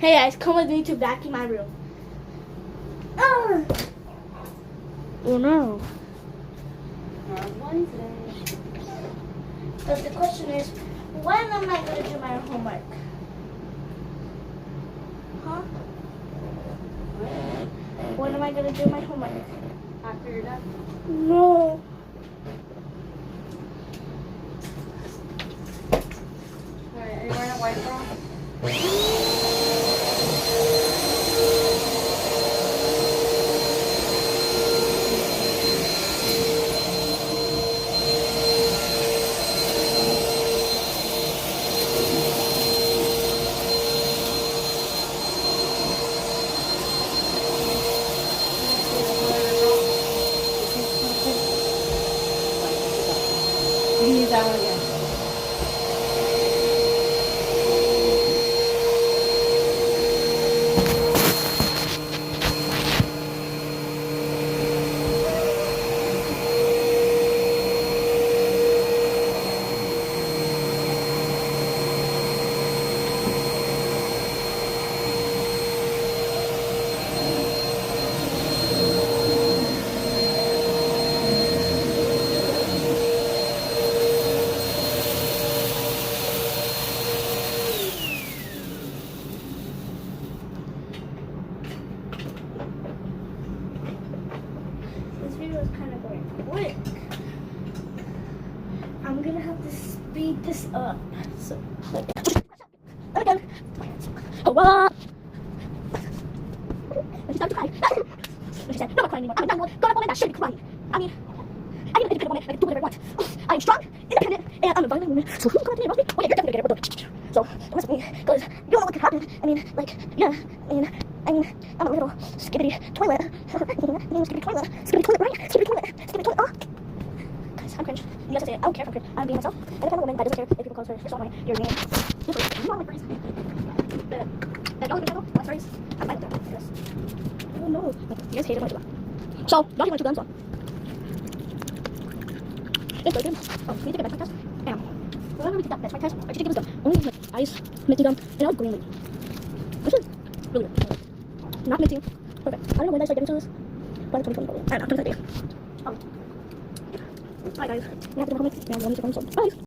Hey guys, come with me to vacuum my room. Oh no. But the question is, when am I going to do my homework? Huh? When am I going to do my homework? After you're done. No. Alright, are you wearing a white bra? You use that one again. This video is kind of going quick. I'm gonna have to speed this up. So, again. Oh, what? When she started to cry, she said, "No more crying anymore. I'm a young woman, grown-up woman that shouldn't be crying. I mean, I'm an independent woman. I can do whatever I want. I am strong, independent, and I'm a violent woman. So who's gonna do about me? Well, yeah, you're definitely gonna get it. So don't mess with me, because you don't know what can happen. I mean, like, yeah. I mean, I'm a little skibbity toilet. Skibbity toilet. Skibbity toilet, right? Skibbity toilet. Skibbity toilet. Oh. Guys, I'm cringe. You guys say it. I don't care if I'm cringe. I'm being myself. Independent woman that doesn't care if people call her your soul, your name. You want my friends? That y'all know my friends. I'm fine with that. Yes. Oh no. You guys hate it when I do that. So, y'all hate when I do guns on. It's very good. Oh, can you take a benchmark test? Whenever we take that benchmark test, our teacher gave us the only like ice minty gum, and I was green leaf. Which is really good. Not minty. Perfect. I don't know when I started getting to this. But 2020 probably. I don't know, 2030. Alright guys, we have to go home. Yeah, I'm going to go home, so bye.